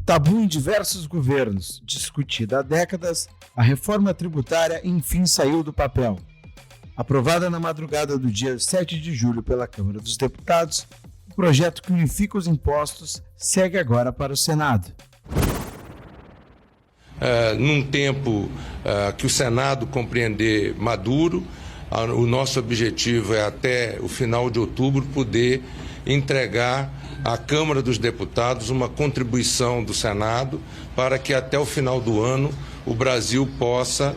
Tabu em diversos governos, discutida há décadas, a reforma tributária enfim saiu do papel. Aprovada na madrugada do dia 7 de julho pela Câmara dos Deputados, o projeto que unifica os impostos segue agora para o Senado. Num tempo que o Senado compreender maduro, o nosso objetivo é até o final de outubro poder entregar à Câmara dos Deputados uma contribuição do Senado para que até o final do ano o Brasil possa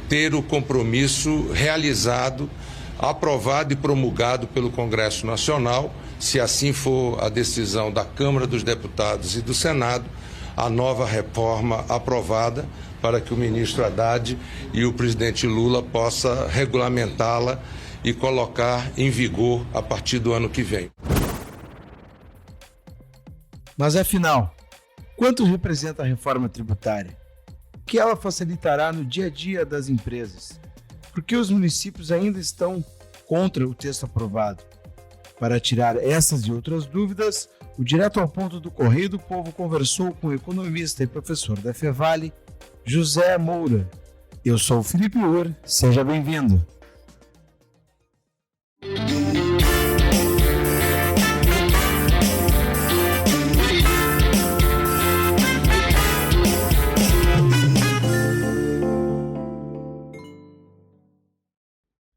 ter o compromisso realizado, aprovado e promulgado pelo Congresso Nacional, se assim for a decisão da Câmara dos Deputados e do Senado, a nova reforma aprovada para que o ministro Haddad e o presidente Lula possam regulamentá-la e colocar em vigor a partir do ano que vem. Mas afinal, quanto representa a reforma tributária? O que ela facilitará no dia a dia das empresas? Por que os municípios ainda estão contra o texto aprovado? Para tirar essas e outras dúvidas, o Direto ao Ponto do Correio do Povo conversou com o economista e professor da Fevale, José Moura. Eu sou o Felipe Ur, seja bem-vindo.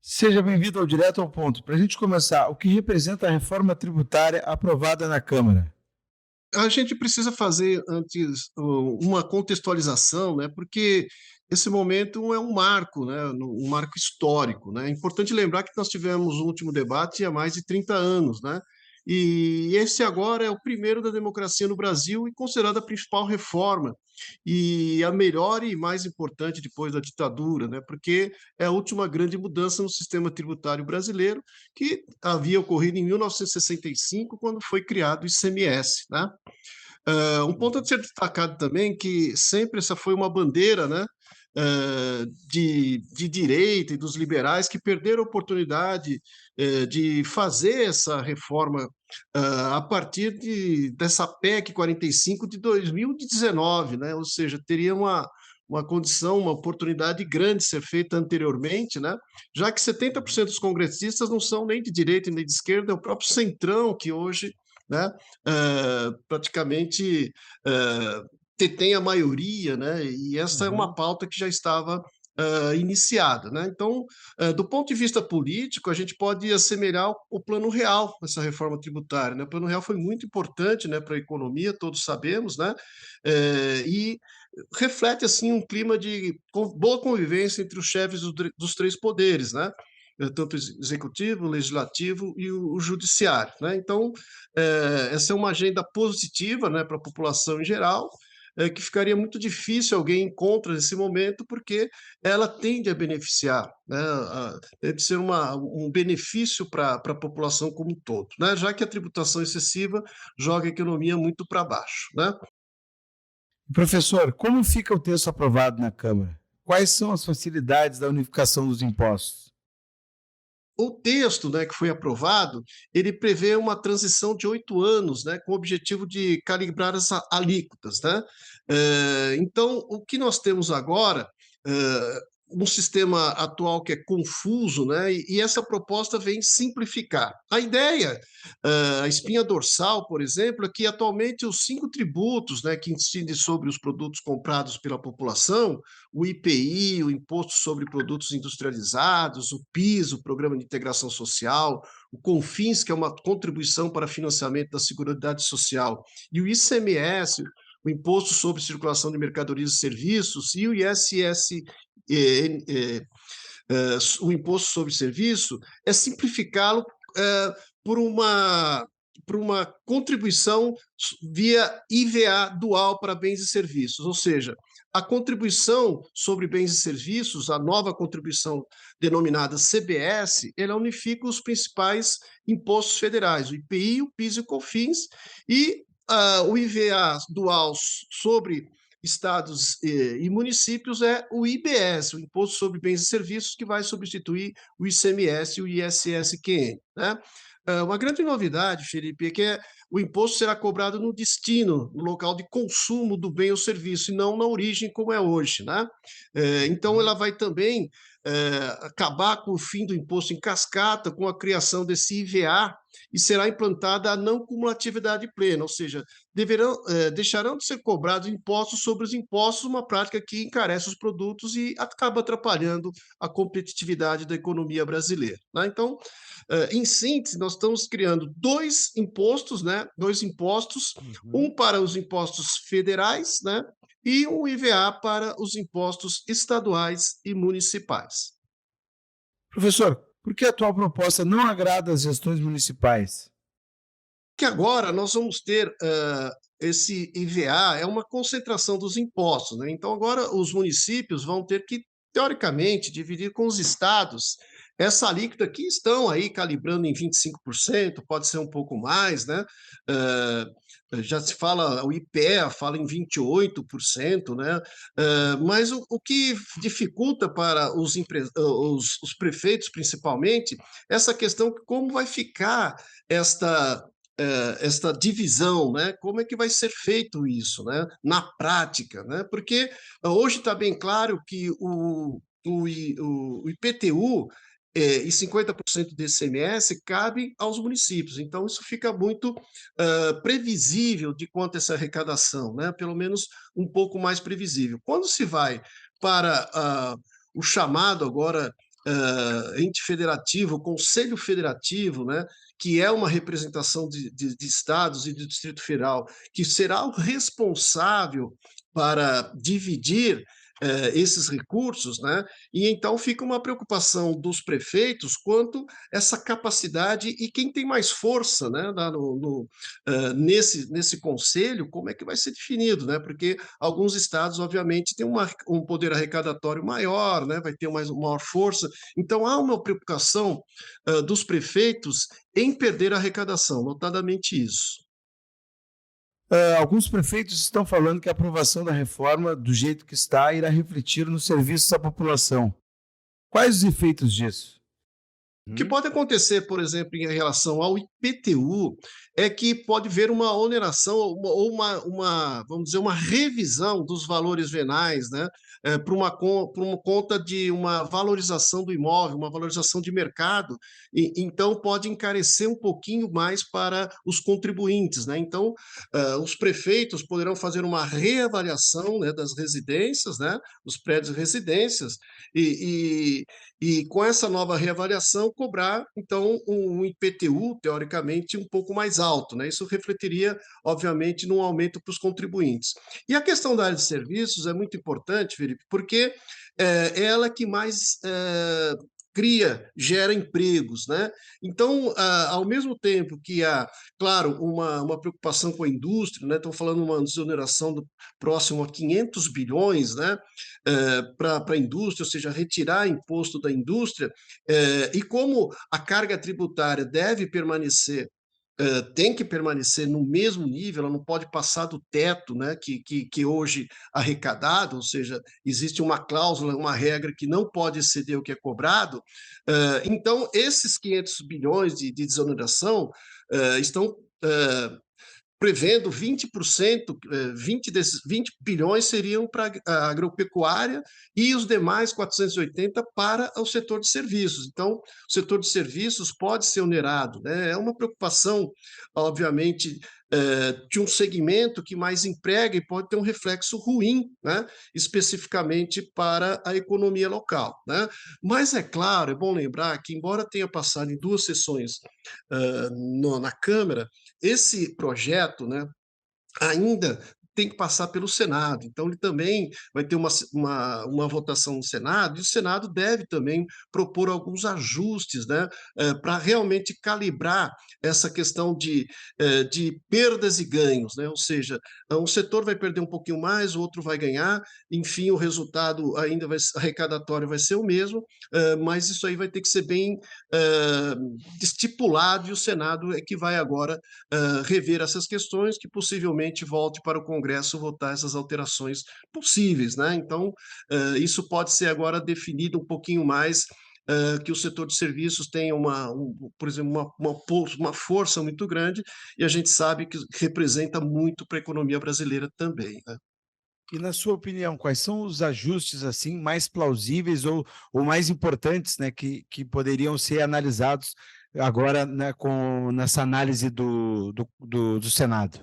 Seja bem-vindo ao Direto ao Ponto. Para a gente começar, o que representa a reforma tributária aprovada na Câmara? A gente precisa fazer antes uma contextualização, né? Porque esse momento é um marco, né? Um marco histórico, né? É importante lembrar que nós tivemos o último debate há mais de 30 anos, né? E esse agora é o primeiro da democracia no Brasil e considerado a principal reforma e a melhor e mais importante depois da ditadura, né? Porque é a última grande mudança no sistema tributário brasileiro que havia ocorrido em 1965, quando foi criado o ICMS, né? Um ponto a ser destacado também que sempre essa foi uma bandeira, né, de direita e dos liberais que perderam a oportunidade de fazer essa reforma a partir dessa PEC 45 de 2019, né? Ou seja, teria uma condição, uma oportunidade grande de ser feita anteriormente, né? Já que 70% dos congressistas não são nem de direita nem de esquerda, é o próprio Centrão que hoje, né, praticamente detém a maioria, né? E essa é uma pauta que já estava iniciada, né? Então, do ponto de vista político, a gente pode assemelhar o Plano Real, essa reforma tributária, né? O Plano Real foi muito importante, né, para a economia, todos sabemos, né? E reflete assim um clima de boa convivência entre os chefes dos três poderes, né? Tanto o executivo, o legislativo e o judiciário, né? Então, essa é uma agenda positiva, né, para a população em geral, que ficaria muito difícil alguém ir contra nesse momento, porque ela tende a beneficiar, né, deve ser um benefício para a população como um todo, né, já que a tributação excessiva joga a economia muito para baixo, né? Professor, como fica o texto aprovado na Câmara? Quais são as facilidades da unificação dos impostos? O texto, né, que foi aprovado, ele prevê uma transição de 8 anos, né, com o objetivo de calibrar as alíquotas, né? Então, o que nós temos agora, um sistema atual que é confuso, né, e essa proposta vem simplificar. A ideia, a espinha dorsal, por exemplo, é que atualmente os 5 tributos, né, que incidem sobre os produtos comprados pela população, o IPI, o Imposto sobre Produtos Industrializados, o PIS, o Programa de Integração Social, o CONFINS, que é uma contribuição para financiamento da Seguridade Social, e o ICMS, o Imposto sobre Circulação de Mercadorias e Serviços, e o ISS, o Imposto sobre Serviço, é simplificá-lo por uma contribuição via IVA dual para bens e serviços, ou seja, a contribuição sobre bens e serviços, a nova contribuição denominada CBS, ela unifica os principais impostos federais, o IPI, o PIS e o COFINS, e o IVA dual sobre estados e municípios é o IBS, o Imposto sobre Bens e Serviços, que vai substituir o ICMS e o ISS-QN, né? Uma grande novidade, Felipe, é que o imposto será cobrado no destino, no local de consumo do bem ou serviço, e não na origem, como é hoje, né? Então, ela vai também acabar com o fim do imposto em cascata, com a criação desse IVA, e será implantada a não cumulatividade plena, ou seja, deixarão de ser cobrados impostos sobre os impostos, uma prática que encarece os produtos e acaba atrapalhando a competitividade da economia brasileira, né? Então, em síntese, nós estamos criando dois impostos, né? Dois impostos, um para os impostos federais, né? E um IVA para os impostos estaduais e municipais. Professor, por que a atual proposta não agrada às gestões municipais? Que agora nós vamos ter esse IVA, é uma concentração dos impostos, né? Então, agora os municípios vão ter que, teoricamente, dividir com os estados essa alíquota que estão aí calibrando em 25%, pode ser um pouco mais, né? Já se fala, o IPEA fala em 28%, né? Mas o que dificulta para os prefeitos, principalmente, essa questão de como vai ficar esta divisão, né? Como é que vai ser feito isso, né? Na prática, né? Porque hoje está bem claro que o IPTU e 50% do ICMS cabe aos municípios. Então, isso fica muito previsível de quanto essa arrecadação, né? Pelo menos um pouco mais previsível. Quando se vai para o chamado agora ente federativo, Conselho Federativo, né, que é uma representação de estados e do Distrito Federal, que será o responsável para dividir esses recursos, né? E então fica uma preocupação dos prefeitos quanto essa capacidade e quem tem mais força, né, nesse conselho, como é que vai ser definido, né? Porque alguns estados, obviamente, têm um poder arrecadatório maior, né? Vai ter maior força. Então há uma preocupação dos prefeitos em perder a arrecadação, notadamente isso. Alguns prefeitos estão falando que a aprovação da reforma, do jeito que está, irá refletir nos serviços à população. Quais os efeitos disso? O que pode acontecer, por exemplo, em relação ao IPTU, é que pode haver uma oneração ou vamos dizer, uma revisão dos valores venais, né, para uma conta de uma valorização do imóvel, uma valorização de mercado, e então pode encarecer um pouquinho mais para os contribuintes, né? Então, os prefeitos poderão fazer uma reavaliação, né, das residências, né, dos prédios de residências, e, e com essa nova reavaliação, cobrar, então, um IPTU, teoricamente, um pouco mais alto, né? Isso refletiria, obviamente, num aumento para os contribuintes. E a questão da área de serviços é muito importante, Felipe, porque é ela que mais gera empregos, né? Então, ao mesmo tempo que há, claro, uma preocupação com a indústria, né? Estão falando uma desoneração próximo a 500 bilhões, né? Para a indústria, ou seja, retirar imposto da indústria, e como a carga tributária deve permanecer tem que permanecer no mesmo nível, ela não pode passar do teto, né, que hoje arrecadado, ou seja, existe uma cláusula, uma regra que não pode exceder o que é cobrado. Então, esses 500 bilhões de desoneração estão prevendo 20%, 20 bilhões seriam para a agropecuária e os demais 480 para o setor de serviços. Então, o setor de serviços pode ser onerado, né? É uma preocupação, obviamente, de um segmento que mais emprega e pode ter um reflexo ruim, né? Especificamente para a economia local, né? Mas é claro, é bom lembrar que, embora tenha passado em 2 sessões na Câmara, esse projeto, né, ainda tem que passar pelo Senado. Então, ele também vai ter uma votação no Senado, e o Senado deve também propor alguns ajustes, né, para realmente calibrar essa questão de perdas e ganhos, né? Ou seja, um setor vai perder um pouquinho mais, o outro vai ganhar, enfim, o resultado ainda arrecadatório vai ser o mesmo, mas isso aí vai ter que ser bem estipulado, e o Senado é que vai agora rever essas questões, que possivelmente volte para o Congresso Congresso votar essas alterações possíveis, né? Então, isso pode ser agora definido um pouquinho mais, que o setor de serviços tem por exemplo, uma força muito grande, e a gente sabe que representa muito para a economia brasileira também, né? E na sua opinião, quais são os ajustes assim mais plausíveis ou mais importantes, né, que poderiam ser analisados agora, né, nessa análise do Senado?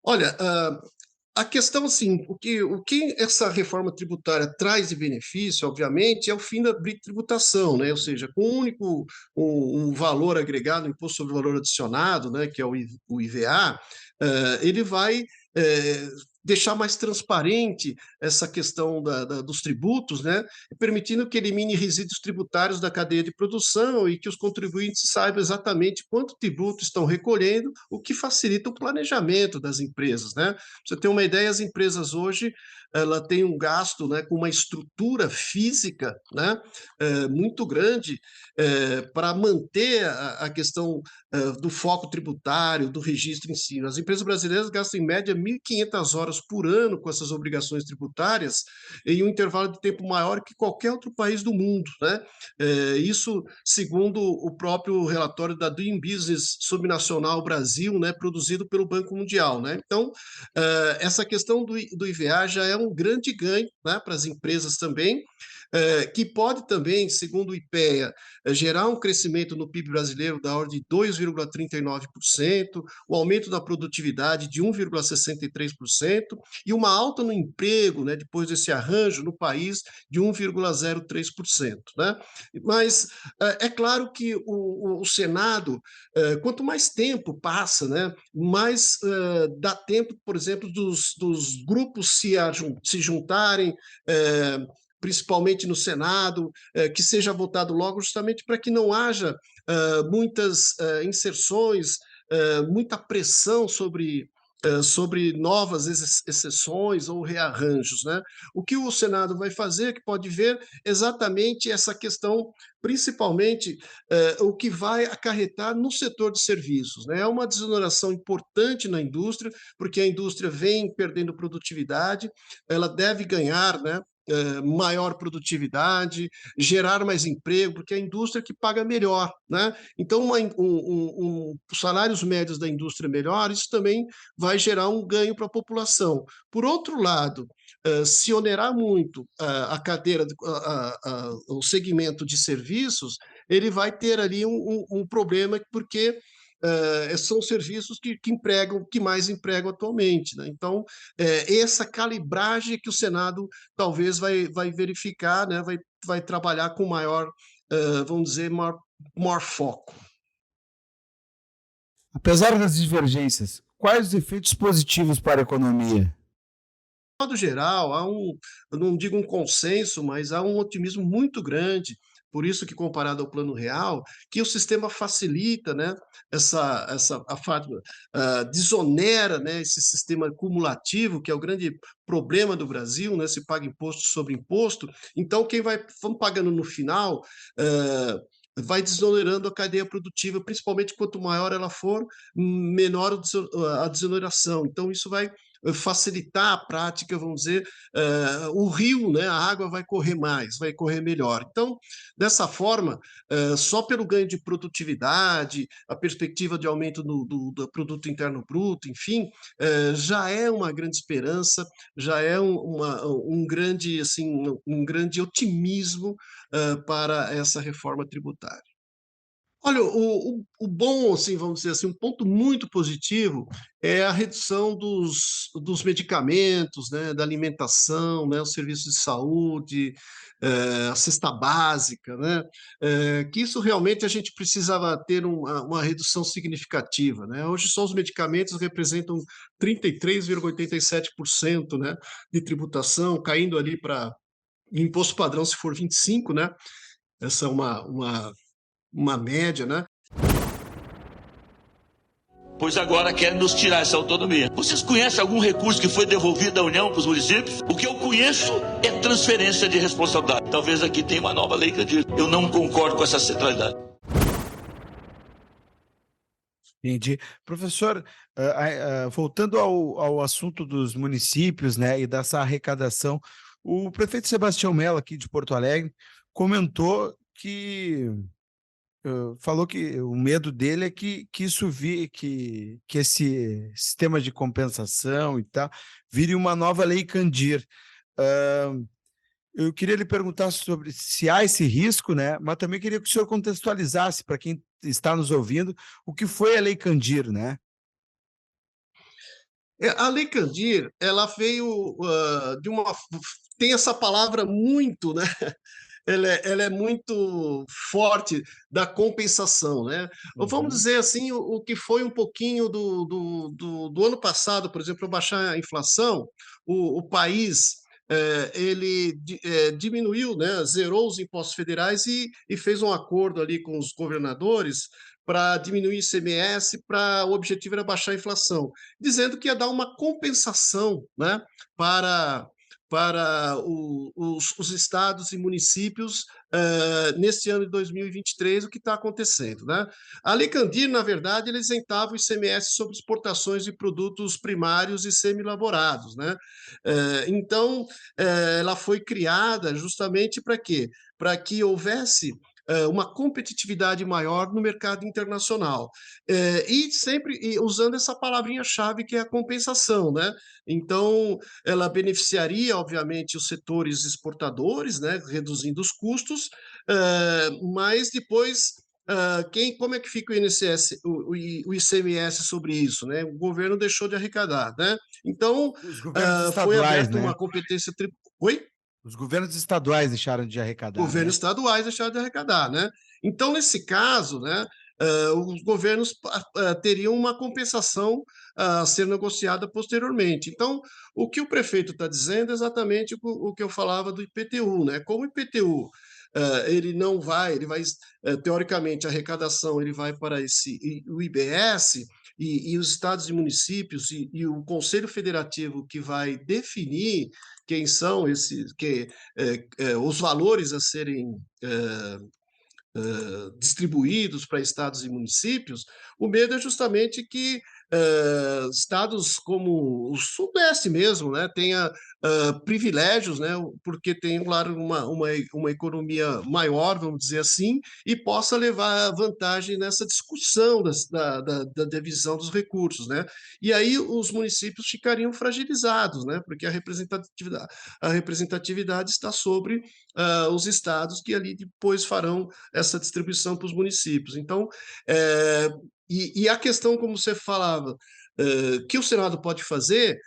Olha, a questão, assim, o que essa reforma tributária traz de benefício, obviamente, é o fim da bitributação, né? Ou seja, com um valor agregado, Imposto sobre Valor Adicionado, né, que é o IVA, ele vai eh, deixar mais transparente essa questão dos tributos, né, permitindo que elimine resíduos tributários da cadeia de produção e que os contribuintes saibam exatamente quanto tributo estão recolhendo, o que facilita o planejamento das empresas, né? Pra você ter uma ideia, as empresas hoje ela tem um gasto, né, com uma estrutura física, né, muito grande, para manter a questão do foco tributário, do registro em si. As empresas brasileiras gastam em média 1.500 horas por ano com essas obrigações tributárias, em um intervalo de tempo maior que qualquer outro país do mundo, né? Isso segundo o próprio relatório da Doing Business Subnacional Brasil, né, produzido pelo Banco Mundial, né? Então, essa questão do IVA já é um grande ganho, né, para as empresas também, que pode também, segundo o IPEA, gerar um crescimento no PIB brasileiro da ordem de 2,39%, o aumento da produtividade de 1,63% e uma alta no emprego, né, depois desse arranjo no país, de 1,03%. Né? Mas é claro que o Senado, quanto mais tempo passa, né, mais dá tempo, por exemplo, dos grupos se juntarem, principalmente no Senado, que seja votado logo, justamente para que não haja muitas inserções, muita pressão sobre novas exceções ou rearranjos, né? O que o Senado vai fazer, que pode ver exatamente essa questão, principalmente o que vai acarretar no setor de serviços, né? É uma desoneração importante na indústria, porque a indústria vem perdendo produtividade, ela deve ganhar, né, maior produtividade, gerar mais emprego, porque é a indústria que paga melhor, né? Então, salários médios da indústria melhor, isso também vai gerar um ganho para a população. Por outro lado, se onerar muito a cadeira, o segmento de serviços, ele vai ter ali um problema, porque são serviços que mais empregam atualmente, né? Então, essa calibragem que o Senado talvez vai verificar, né? Vai trabalhar com maior, vamos dizer, maior foco. Apesar das divergências, quais os efeitos positivos para a economia? De modo geral, eu não digo um consenso, mas há um otimismo muito grande, por isso que comparado ao Plano Real, que o sistema facilita, né, desonera, né, esse sistema cumulativo, que é o grande problema do Brasil, né, se paga imposto sobre imposto, então vamos pagando no final, vai desonerando a cadeia produtiva, principalmente quanto maior ela for, menor a desoneração. Então, isso vai facilitar a prática, vamos dizer, o rio, né, a água vai correr mais, vai correr melhor. Então, dessa forma, só pelo ganho de produtividade, a perspectiva de aumento do produto interno bruto, enfim, já é uma grande esperança, já é um grande, assim, um grande otimismo para essa reforma tributária. Olha, o bom, assim, vamos dizer assim, um ponto muito positivo é a redução dos medicamentos, né, da alimentação, né, os serviços de saúde, a cesta básica, né, que isso realmente a gente precisava ter uma redução significativa, né? Hoje só os medicamentos representam 33,87%, né, de tributação, caindo ali para imposto padrão se for 25%, né? Essa é uma média, né? Pois agora querem nos tirar essa autonomia. Vocês conhecem algum recurso que foi devolvido da União para os municípios? O que eu conheço é transferência de responsabilidade. Talvez aqui tenha uma nova lei que diz. Eu não concordo com essa centralidade. Entendi. Professor, voltando ao assunto dos municípios, né, e dessa arrecadação, o prefeito Sebastião Mello, aqui de Porto Alegre, comentou que falou que o medo dele é que isso que esse sistema de compensação e tal vire uma nova lei Candir. Ah, eu queria lhe perguntar sobre se há esse risco, né? Mas também queria que o senhor contextualizasse para quem está nos ouvindo o que foi a Lei Candir, né? A Lei Candir, ela veio de uma. Tem essa palavra muito, né? Ela é muito forte da compensação, né? Ou vamos Uhum. dizer assim, o que foi um pouquinho do ano passado, por exemplo, para baixar a inflação, o país ele diminuiu, né, zerou os impostos federais e fez um acordo ali com os governadores para diminuir o ICMS, para o objetivo era baixar a inflação, dizendo que ia dar uma compensação, né, para os estados e municípios neste ano de 2023, o que está acontecendo. Né? A Lei Candir, na verdade, ele isentava o ICMS sobre exportações de produtos primários e semi-elaborados. Né? Então, ela foi criada justamente para quê? Para que houvesse uma competitividade maior no mercado internacional. E sempre usando essa palavrinha-chave que é a compensação. Né? Então, ela beneficiaria, obviamente, os setores exportadores, né, reduzindo os custos, mas depois, como é que fica o INSS, o ICMS sobre isso? Né? O governo deixou de arrecadar. Né? Então, Os governos foi estaduais, aberta né? uma competência tributária. Oi? Os governos estaduais deixaram de arrecadar, Governos né? estaduais deixaram de arrecadar, né? Então, nesse caso, né, os governos teriam uma compensação a ser negociada posteriormente. Então, o que o prefeito está dizendo é exatamente o que eu falava do IPTU, né? Como o IPTU ele não vai, ele vai teoricamente a arrecadação ele vai para o IBS e os estados e municípios e o Conselho Federativo que vai definir quem são esses, os valores a serem distribuídos para estados e municípios, o medo é justamente que estados como o Sudeste mesmo, né, tenha privilégios, né, porque tem, claro, uma economia maior, vamos dizer assim, e possa levar vantagem nessa discussão da divisão dos recursos. Né? E aí os municípios ficariam fragilizados, né, porque a representatividade está sobre os estados que ali depois farão essa distribuição para os municípios. Então, e a questão, como você falava, que o Senado pode fazer,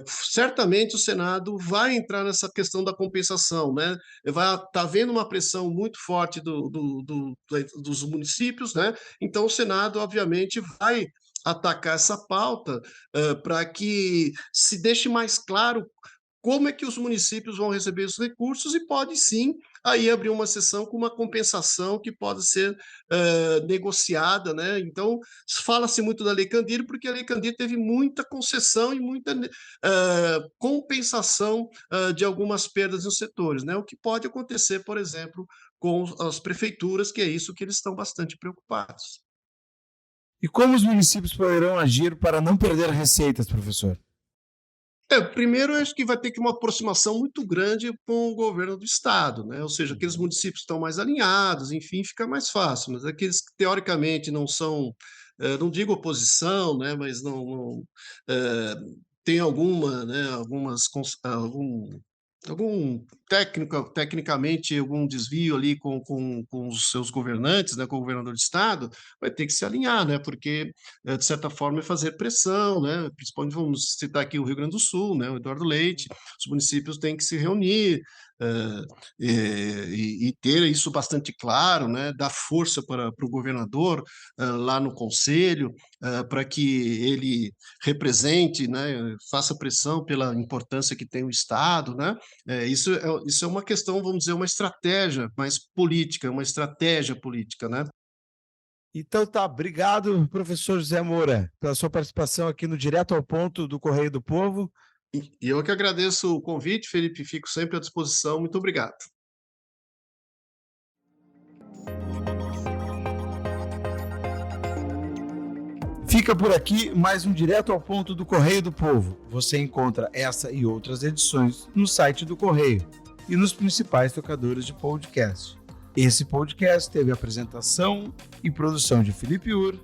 certamente o Senado vai entrar nessa questão da compensação, né? Vai estar havendo uma pressão muito forte dos municípios, né? Então o Senado, obviamente, vai atacar essa pauta para que se deixe mais claro como é que os municípios vão receber os recursos e pode sim aí abrir uma sessão com uma compensação que pode ser negociada, né? Então fala-se muito da Lei Candir porque a Lei Candir teve muita concessão e muita compensação de algumas perdas nos setores, né? O que pode acontecer, por exemplo, com as prefeituras, que é isso que eles estão bastante preocupados. E como os municípios poderão agir para não perder receitas, professor? Primeiro, eu acho que vai ter que uma aproximação muito grande com o governo do estado, né? Ou seja, aqueles Uhum. municípios estão mais alinhados, enfim, fica mais fácil. Mas aqueles que teoricamente não são, não digo oposição, né? Mas não tem alguma, né? Algum tecnicamente algum desvio ali com os seus governantes, né, com o governador de estado, vai ter que se alinhar, né, porque de certa forma é fazer pressão, né, principalmente vamos citar aqui o Rio Grande do Sul, né, o Eduardo Leite, os municípios têm que se reunir e ter isso bastante claro, né, dar força para o governador lá no conselho, para que ele represente, né, faça pressão pela importância que tem o estado, né, isso é uma questão, vamos dizer, uma estratégia mais política, uma estratégia política, né? Então tá, obrigado, professor José Moura, pela sua participação aqui no Direto ao Ponto do Correio do Povo. E eu que agradeço o convite, Felipe, fico sempre à disposição. Muito obrigado. Fica por aqui mais um Direto ao Ponto do Correio do Povo. Você encontra essa e outras edições no site do Correio e nos principais tocadores de podcast. Esse podcast teve apresentação e produção de Felipe Ur,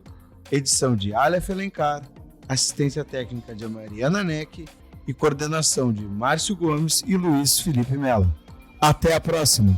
edição de Aleph Alencar, assistência técnica de Mariana Neck e coordenação de Márcio Gomes e Luiz Felipe Melo. Até a próxima!